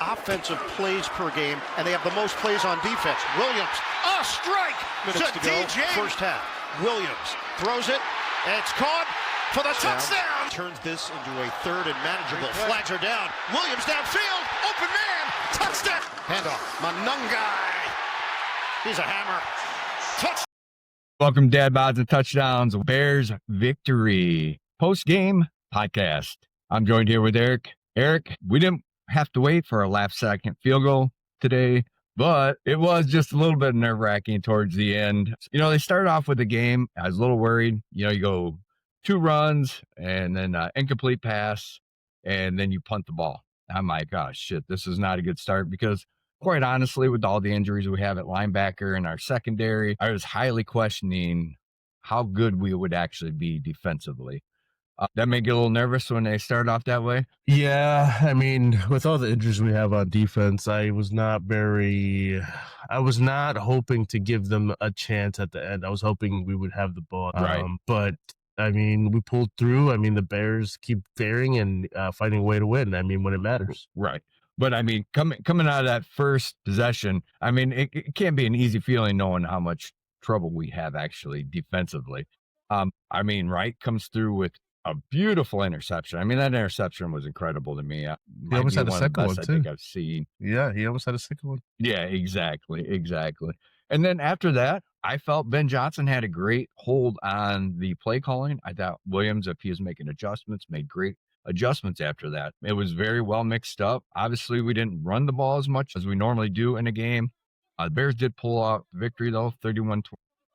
offensive plays per game, and they have the most plays on defense. Williams, a strike Minutes to go, DJ. first half. Williams throws it, and it's caught for the touchdown. Turns this into a third and manageable. Flags are down. Williams downfield, open man, touchdown. Handoff, Manungai. He's a hammer. Touchdown. Welcome, Dad Bods and Touchdowns. Bears victory post-game podcast. I'm joined here with Eric. Eric, we didn't have to wait for a last-second field goal today, but it was just a little bit nerve-wracking towards the end. You know, they started off with the game. I was a little worried. You know, you go 2 runs and then incomplete pass, and then you punt the ball. I'm like, oh, shit, this is not a good start because quite honestly, with all the injuries we have at linebacker and our secondary, I was highly questioning how good we would actually be defensively. That may get a little nervous when they start off that way. Yeah, I mean, with all the injuries we have on defense, I was not hoping to give them a chance at the end. I was hoping we would have the ball. Right. But, I mean, we pulled through. I mean, the Bears keep daring and finding a way to win, I mean, when it matters. Right. But, I mean, coming out of that first possession, I mean, it can't be an easy feeling knowing how much trouble we have actually defensively. I mean, Wright comes through with a beautiful interception. I mean, that interception was incredible to me. He almost had a second one, I too. think I've seen. Yeah, he almost had a second one. Yeah, exactly. And then after that, I felt Ben Johnson had a great hold on the play calling. I thought Williams, if he was making adjustments, made great adjustments after that. It was very well mixed up. Obviously, we didn't run the ball as much as we normally do in a game. The Bears did pull out victory, though, 31-20.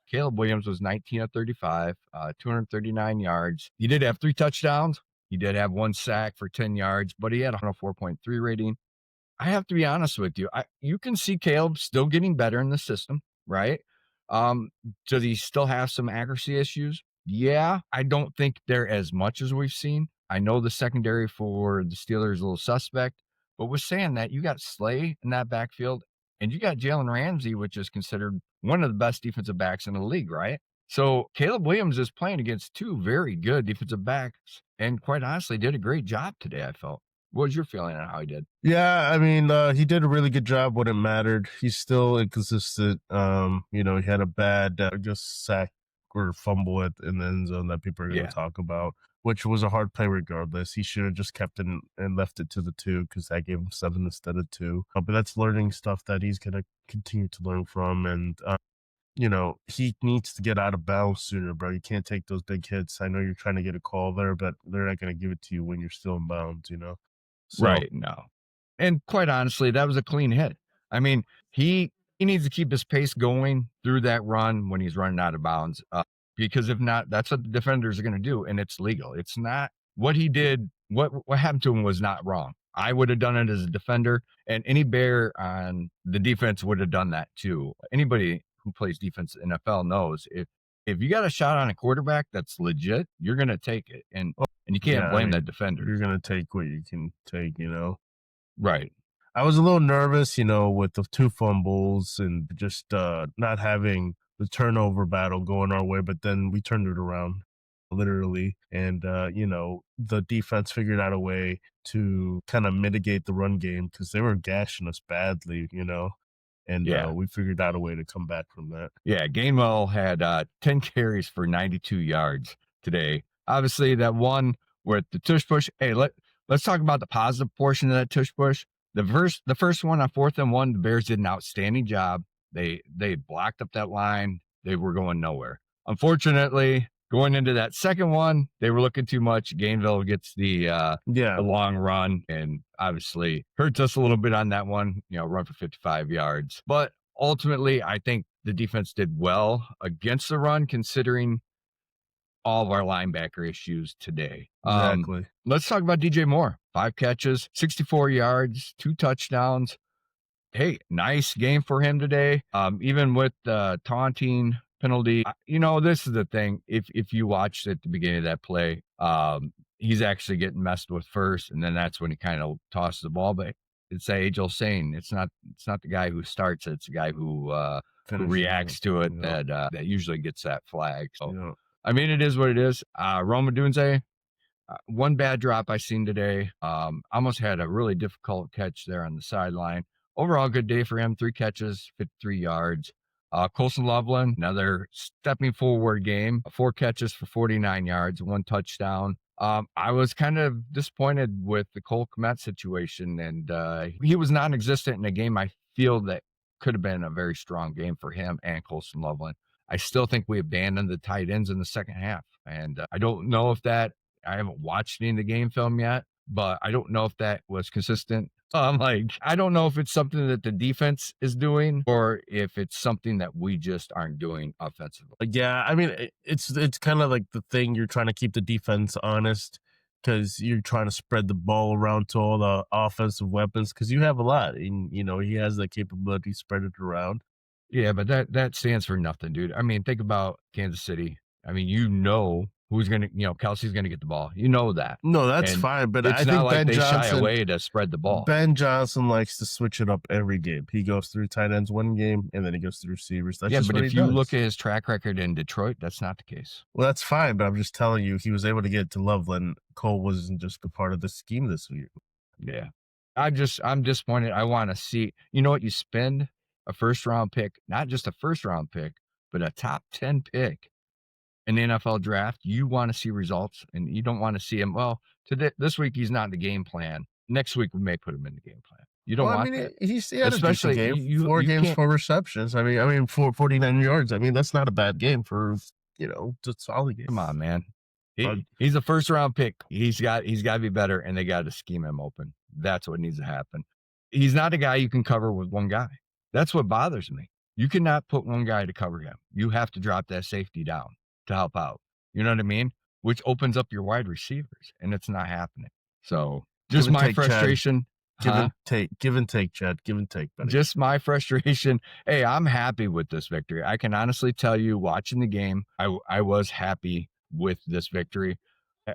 Caleb Williams was 19 of 35, 239 yards. He did have 3 touchdowns. He did have 1 sack for 10 yards, but he had a 104.3 rating. I have to be honest with you. You can see Caleb still getting better in the system, right? Does he still have some accuracy issues? Yeah, I don't think they're as much as we've seen. I know the secondary for the Steelers is a little suspect, but with saying that, you got Slay in that backfield, and you got Jalen Ramsey, which is considered one of the best defensive backs in the league, right? So Caleb Williams is playing against 2 very good defensive backs, and quite honestly, did a great job today, I felt. What was your feeling on how he did? Yeah, I mean, he did a really good job when it mattered. He's still inconsistent. You know, he had a bad just sack or fumble in the end zone that people are going to talk about, which was a hard play regardless. He should have just kept it and left it to the 2 because that gave him 7 instead of 2. But that's learning stuff that he's going to continue to learn from. And, you know, he needs to get out of bounds sooner, bro. You can't take those big hits. I know you're trying to get a call there, but they're not going to give it to you when you're still in bounds, you know? So, Right, no. And quite honestly, that was a clean hit. I mean, he needs to keep his pace going through that run when he's running out of bounds. Because if not, that's what the defenders are going to do, and it's legal. It's not what he did. What happened to him was not wrong. I would have done it as a defender, and any Bear on the defense would have done that too. Anybody who plays defense in NFL knows if you got a shot on a quarterback that's legit, you're going to take it, and you can't blame that defender. You're going to take what you can take, you know? Right. I was a little nervous, you know, with the 2 fumbles and just not having the turnover battle going our way, but then we turned it around, literally. And, you know, the defense figured out a way to kind of mitigate the run game because they were gashing us badly, you know? And we figured out a way to come back from that. Yeah, Gainwell had 10 carries for 92 yards today. Obviously, that one with the tush push. Hey, let's talk about the positive portion of that tush push. The first one on 4th and 1, the Bears did an outstanding job. They blocked up that line. They were going nowhere. Unfortunately, going into that second one, they were looking too much. Gainwell gets the long run and obviously hurts us a little bit on that one, you know, run for 55 yards. But ultimately, I think the defense did well against the run considering all of our linebacker issues today. Exactly. Let's talk about DJ Moore. 5 catches, 64 yards, 2 touchdowns. Hey, nice game for him today. Even with the taunting penalty, you know, this is the thing. If you watched at the beginning of that play, he's actually getting messed with first, and then that's when he kind of tosses the ball. But it's that age-old saying, it's not the guy who starts it, it's the guy who reacts to it that usually gets that flag. So, I mean, it is what it is. Rome Odunze, One bad drop I seen today. Almost had a really difficult catch there on the sideline. Overall, good day for him. 3 catches, 53 yards. Colson Loveland, another stepping forward game. 4 catches for 49 yards, 1 touchdown. I was kind of disappointed with the Cole Kmet situation, and he was non-existent in a game I feel that could have been a very strong game for him and Colson Loveland. I still think we abandoned the tight ends in the second half, and I don't know if that. I haven't watched any of the game film yet, but I don't know if that was consistent. I don't know if it's something that the defense is doing or if it's something that we just aren't doing offensively. Yeah, I mean, it's kind of like the thing, you're trying to keep the defense honest because you're trying to spread the ball around to all the offensive weapons because you have a lot, and he has the capability to spread it around. Yeah, but that stands for nothing, dude. I mean, think about Kansas City. I mean, who's gonna, Kelsey's gonna get the ball. You know that. No, that's And fine, but it's I not think like Ben they shy Johnson, away to spread the ball. Ben Johnson likes to switch it up every game. He goes through tight ends one game, and then he goes through receivers. That's Yeah, just but what if he you does. look at his track record in Detroit, that's not the case. Well, that's fine, but I'm just telling you, he was able to get to Loveland. Cole wasn't just a part of the scheme this week. Yeah. I'm disappointed. I want to see, you know what, you spend a first round pick, not just a first round pick, but a top 10 pick in the NFL draft. You want to see results, and you don't want to see him. Well, this week he's not in the game plan. Next week we may put him in the game plan. You don't want that. He had Especially a decent game. you 4 games, can't. 4 receptions. I mean, 49 yards. I mean, that's not a bad game for just solid game. Come on, man. But- He's a first round pick. He's got to be better, and they got to scheme him open. That's what needs to happen. He's not a guy you can cover with one guy. That's what bothers me. You cannot put one guy to cover him. You have to drop that safety down to help out. You know what I mean? Which opens up your wide receivers, and it's not happening. So just Give and my take, Chad. frustration. Give and take, Chad. Give and take, buddy. Just my frustration. Hey, I'm happy with this victory. I can honestly tell you, watching the game, I was happy with this victory.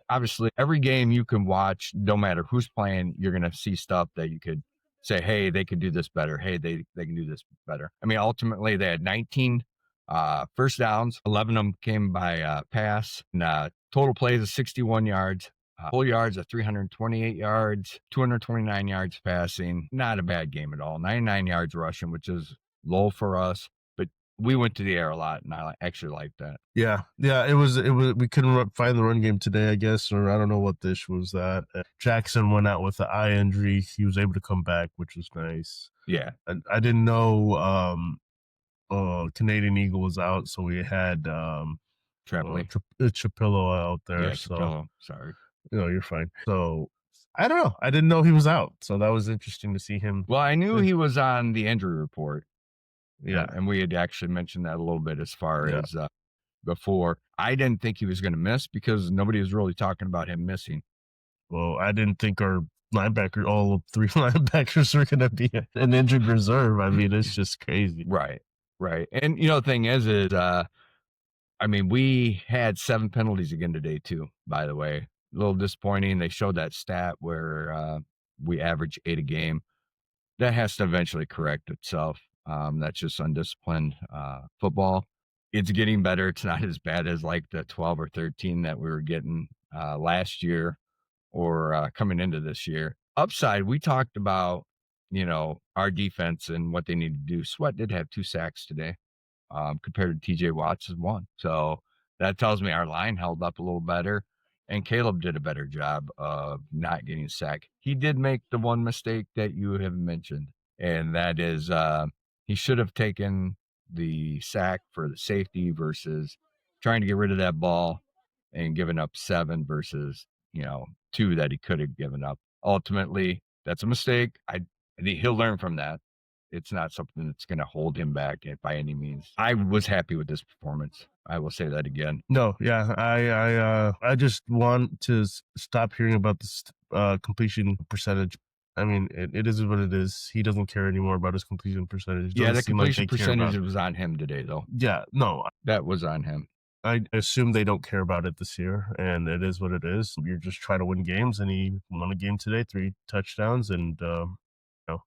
Obviously, every game you can watch, no matter who's playing, you're going to see stuff that you could say, hey, they could do this better. Hey, they can do this better. I mean, ultimately, they had 19 first downs. 11 of them came by pass. And total plays of 61 yards. Full yards of 328 yards, 229 yards passing. Not a bad game at all. 99 yards rushing, which is low for us, but we went to the air a lot, and I actually liked that. Yeah. It was. We couldn't find the run game today, I guess, or I don't know what this was. That Jackson went out with the eye injury. He was able to come back, which was nice. Yeah, I didn't know Canadian Eagle was out, so we had Trapley. Chapillo out there. Yeah, so Capello. Sorry. you're fine. So I don't know. I didn't know he was out, so that was interesting to see him. Well, I knew he was on the injury report. Yeah. And we had actually mentioned that a little bit as far Yeah. as before. I didn't think he was going to miss because nobody was really talking about him missing. Well, I didn't think our linebacker, all 3 linebackers were going to be an injured reserve. I mean, it's just crazy. Right. And, the thing is I mean, we had 7 penalties again today, too, by the way. A little disappointing. They showed that stat where we average 8 a game. That has to eventually correct itself. That's just undisciplined football. It's getting better. It's not as bad as like the 12 or 13 that we were getting last year or coming into this year. Upside, we talked about, our defense and what they need to do. Sweat did have 2 sacks today compared to TJ Watt's 1. So that tells me our line held up a little better. And Caleb did a better job of not getting sacked. He did make the one mistake that you have mentioned, and that is he should have taken the sack for the safety versus trying to get rid of that ball and giving up 7 versus 2 that he could have given up. Ultimately, that's a mistake. I think he'll learn from that. It's not something that's going to hold him back by any means. I was happy with this performance. I will say that again. No, yeah, I just want to stop hearing about this completion percentage. I mean, it is what it is. He doesn't care anymore about his completion percentage. Yeah, the Doesn't seem like completion they care percentage about it. was on him today, though. Yeah, no, That was on him. I assume they don't care about it this year, and it is what it is. You're just trying to win games, and he won a game today, 3 touchdowns, and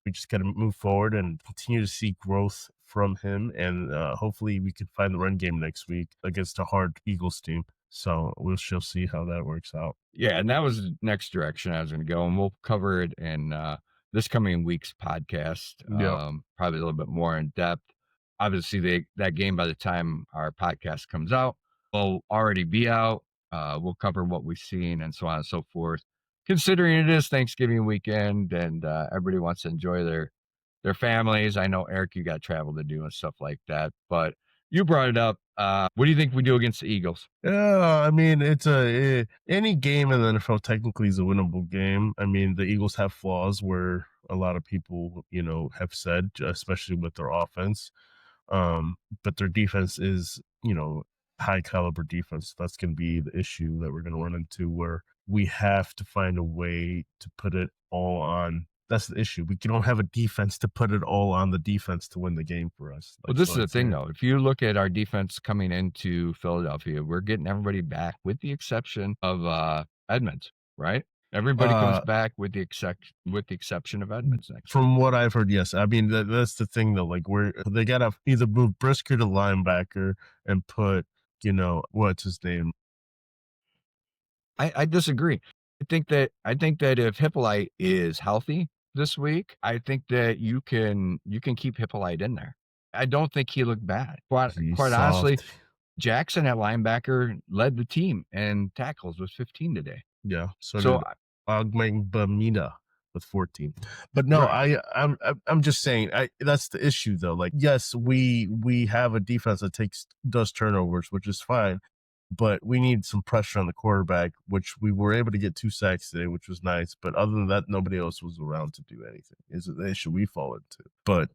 we just got to move forward and continue to see growth from him, and hopefully we can find the run game next week against a hard Eagles team. So we shall see how that works out. Yeah, and that was the next direction I was going to go, and we'll cover it in this coming week's podcast, Yep. probably a little bit more in depth. Obviously, that game, by the time our podcast comes out, will already be out. We'll cover what we've seen and so on and so forth. Considering it is Thanksgiving weekend and everybody wants to enjoy their families. I know, Eric, you got travel to do and stuff like that, but you brought it up. What do you think we do against the Eagles? Yeah, I mean, any game in the NFL technically is a winnable game. I mean, the Eagles have flaws where a lot of people, have said, especially with their offense. But their defense is, high caliber defense. That's going to be the issue that we're going to run into, where we have to find a way to put it all on. That's the issue. We don't have a defense to put it all on the defense to win the game for us. Well, this is the thing, though. If you look at our defense coming into Philadelphia, we're getting everybody back with the exception of Edmonds, right? Everybody comes back with the exception of Edmonds next. From what I've heard, yes. I mean, that's the thing, though. Like, they gotta either move Brisker to linebacker and put, what's his name? I disagree. I think that if Hippolyte is healthy this week, I think that you can keep Hippolyte in there. I don't think he looked bad. Quite honestly, Jackson at linebacker led the team and tackles with 15 today. Yeah. So Agbamida with 14. But no, right. I'm just saying that's the issue, though. Like, yes, we have a defense that does turnovers, which is fine. But we need some pressure on the quarterback, which we were able to get 2 sacks today, which was nice. But other than that, nobody else was around to do anything. Is the issue we fall into. But,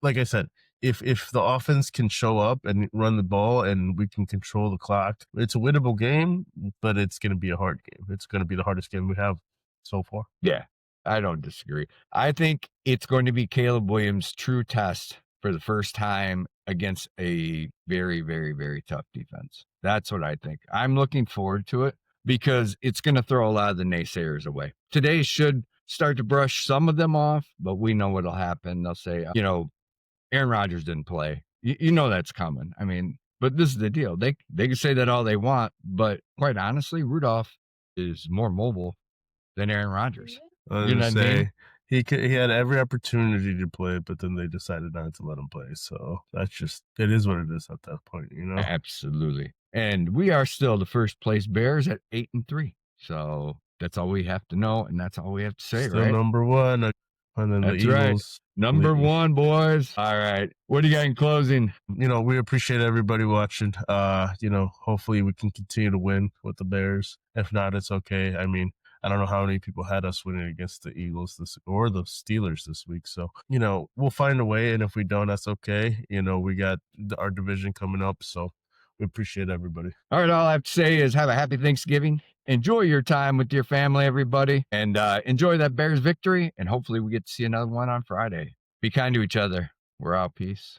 like I said, if the offense can show up and run the ball and we can control the clock, it's a winnable game, but it's going to be a hard game. It's going to be the hardest game we have so far. Yeah, I don't disagree. I think it's going to be Caleb Williams' true test for the first time against a very, very, very tough defense. That's what I think. I'm looking forward to it because it's going to throw a lot of the naysayers away. Today should start to brush some of them off, but we know what'll happen. They'll say, Aaron Rodgers didn't play. You know that's coming. I mean, but this is the deal. They can say that all they want, but quite honestly, Rudolph is more mobile than Aaron Rodgers. You know what I mean? He had every opportunity to play, but then they decided not to let him play. So it is what it is at that point, Absolutely. And we are still the first place Bears at 8-3. So that's all we have to know, and that's all we have to say, still right? Number one, and then that's the Eagles. Right. Number one, boys. All right. What do you got in closing? We appreciate everybody watching. Hopefully we can continue to win with the Bears. If not, it's okay. I mean, I don't know how many people had us winning against the Eagles or the Steelers this week. So, we'll find a way. And if we don't, that's okay. We got our division coming up. So we appreciate everybody. All right. All I have to say is have a happy Thanksgiving. Enjoy your time with your family, everybody. And enjoy that Bears victory. And hopefully we get to see another one on Friday. Be kind to each other. We're out. Peace.